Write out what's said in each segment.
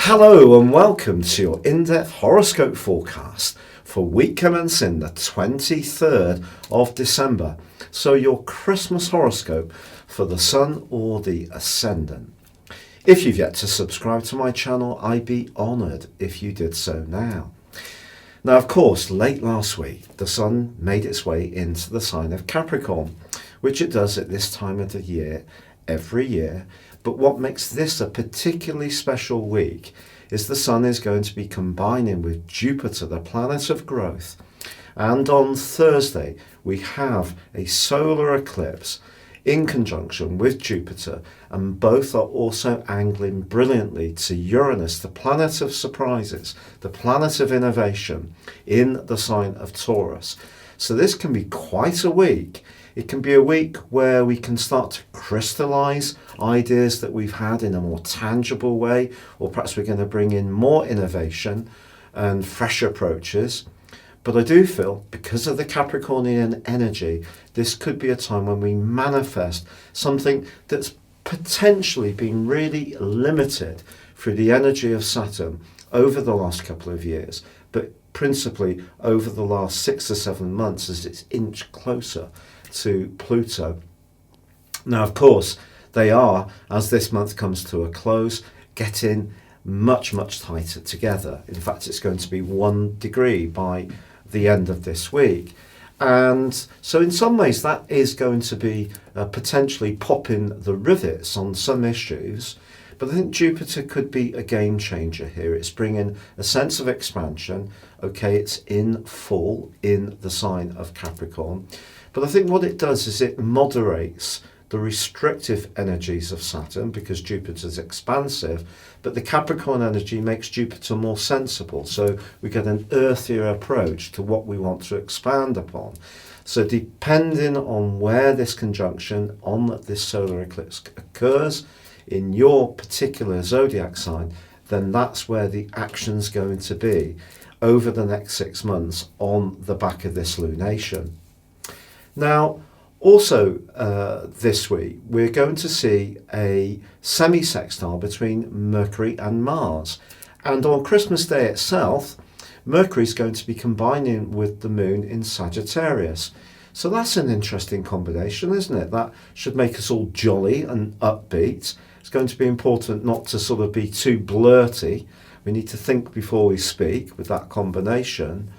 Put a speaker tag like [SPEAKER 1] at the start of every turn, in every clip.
[SPEAKER 1] Hello and welcome to your in-depth horoscope forecast for week commencing the 23rd of December. So your Christmas horoscope for the Sun or the Ascendant. If you've yet to subscribe to my channel, I'd be honoured if you did so now. Now, of course, late last week, the Sun made its way into the sign of Capricorn, which it does at this time of the year every year. But what makes this a particularly special week is the Sun is going to be combining with Jupiter, the planet of growth. And on Thursday, we have a solar eclipse in conjunction with Jupiter, and both are also angling brilliantly to Uranus, the planet of surprises, the planet of innovation, in the sign of Taurus. So this can be quite a week. It can be a week where we can start to crystallize ideas that we've had in a more tangible way, or perhaps we're going to bring in more innovation and fresh approaches. But I do feel, because of the Capricornian energy, this could be a time when we manifest something that's potentially been really limited through the energy of Saturn over the last couple of years, but principally over the last 6 or 7 months as it's inched closer to Pluto. Now, of course, they are, as this month comes to a close, getting much tighter together. In fact, it's going to be 1 degree by the end of this week. And so in some ways that is going to be potentially popping the rivets on some issues. But I think Jupiter could be a game changer here. It's bringing a sense of expansion. Okay, it's in full in the sign of Capricorn. But I think what it does is it moderates the restrictive energies of Saturn, because Jupiter's expansive, but the Capricorn energy makes Jupiter more sensible. So we get an earthier approach to what we want to expand upon. So depending on where this conjunction on this solar eclipse occurs in your particular zodiac sign, then that's where the action's going to be over the next 6 months on the back of this lunation. Now, also this week, we're going to see a semi-sextile between Mercury and Mars. And on Christmas Day itself, Mercury's going to be combining with the moon in Sagittarius. So that's an interesting combination, isn't it? That should make us all jolly and upbeat. It's going to be important not to sort of be too blurty. We need to think before we speak with that combination.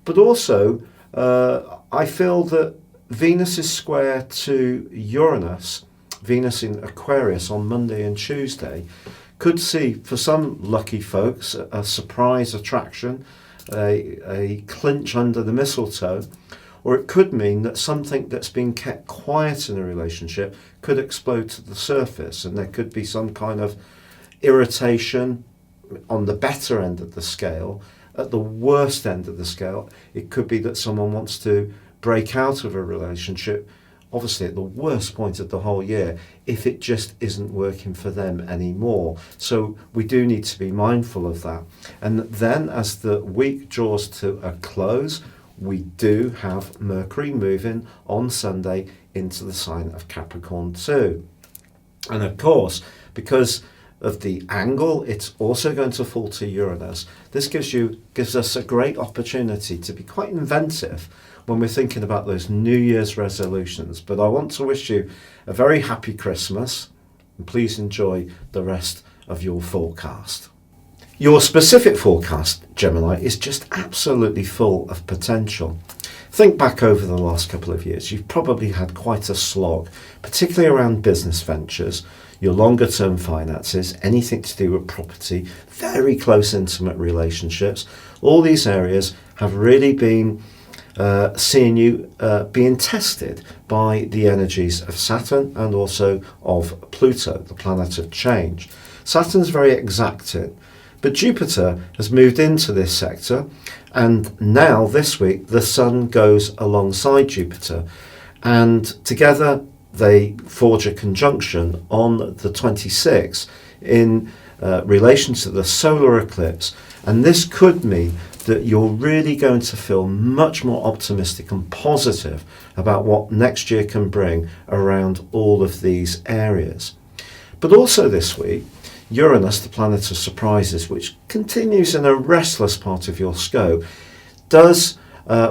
[SPEAKER 1] But also, I feel that Venus is square to Uranus, Venus in Aquarius on Monday and Tuesday, could see for some lucky folks a surprise attraction, a clinch under the mistletoe, or it could mean that something that's been kept quiet in a relationship could explode to the surface, and there could be some kind of irritation on the better end of the scale. At the worst end of the scale, it could be that someone wants to break out of a relationship, obviously at the worst point of the whole year, if it just isn't working for them anymore. So we do need to be mindful of that. And then as the week draws to a close, we do have Mercury moving on Sunday into the sign of Capricorn too. And of course, because of the angle, it's also going to fall to Uranus. This gives us a great opportunity to be quite inventive when we're thinking about those New Year's resolutions. But I want to wish you a very happy Christmas, and please enjoy the rest of your forecast. Your specific forecast, Gemini, is just absolutely full of potential. Think back over the last couple of years. You've probably had quite a slog, particularly around business ventures, your longer term finances, anything to do with property, very close intimate relationships. All these areas have really been seeing you being tested by the energies of Saturn and also of Pluto, the planet of change. Saturn's very exacting, but Jupiter has moved into this sector, and now this week the Sun goes alongside Jupiter, and together they forge a conjunction on the 26th in relation to the solar eclipse. And this could mean that you're really going to feel much more optimistic and positive about what next year can bring around all of these areas. But also this week, Uranus, the planet of surprises, which continues in a restless part of your scope, does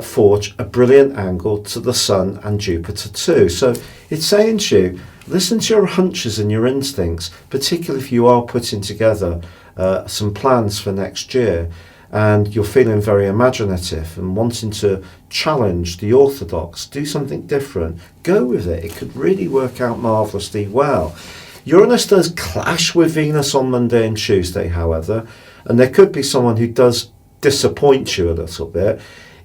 [SPEAKER 1] forge a brilliant angle to the Sun and Jupiter too. So it's saying to you, listen to your hunches and your instincts, particularly if you are putting together some plans for next year and you're feeling very imaginative and wanting to challenge the orthodox, do something different, go with it. It could really work out marvellously well. Uranus does clash with Venus on Monday and Tuesday, however, and there could be someone who does disappoint you a little bit.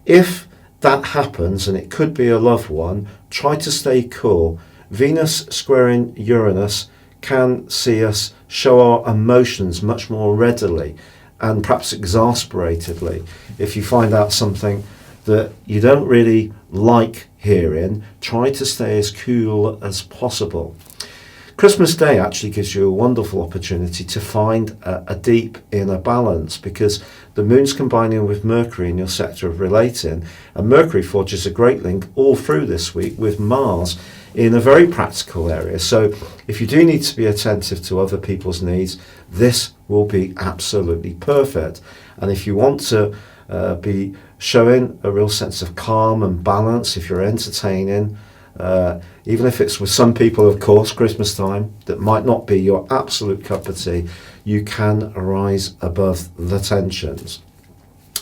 [SPEAKER 1] If that happens, and it could be a loved one, try to stay cool. Venus squaring Uranus can see us show our emotions much more readily and perhaps exasperatedly. If you find out something that you don't really like hearing, try to stay as cool as possible. Christmas Day actually gives you a wonderful opportunity to find a deep inner balance, because the moon's combining with Mercury in your sector of relating, and Mercury forges a great link all through this week with Mars in a very practical area. So if you do need to be attentive to other people's needs, this will be absolutely perfect. And if you want to be showing a real sense of calm and balance, if you're entertaining, even if it's with some people, of course, Christmas time, that might not be your absolute cup of tea, you can rise above the tensions.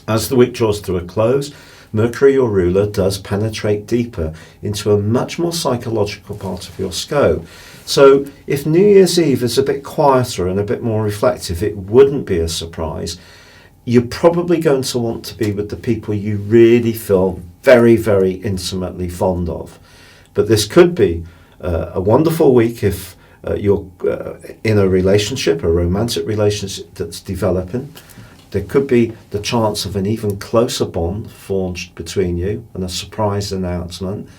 [SPEAKER 1] As the week draws to a close, Mercury, your ruler, does penetrate deeper into a much more psychological part of your scope. So if New Year's Eve is a bit quieter and a bit more reflective, it wouldn't be a surprise. You're probably going to want to be with the people you really feel very, very intimately fond of. But this could be a wonderful week if you're in a relationship, a romantic relationship that's developing. There could be the chance of an even closer bond forged between you and a surprise announcement.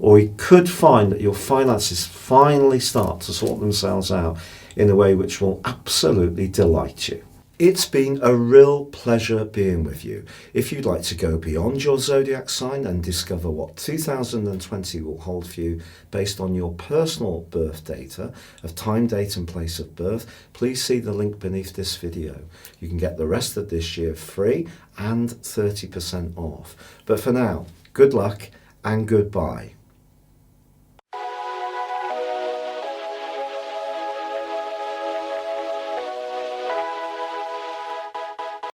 [SPEAKER 1] Or you could find that your finances finally start to sort themselves out in a way which will absolutely delight you. It's been a real pleasure being with you. If you'd like to go beyond your zodiac sign and discover what 2020 will hold for you based on your personal birth data of time, date and place of birth, please see the link beneath this video. You can get the rest of this year free and 30% off. But for now, good luck and goodbye.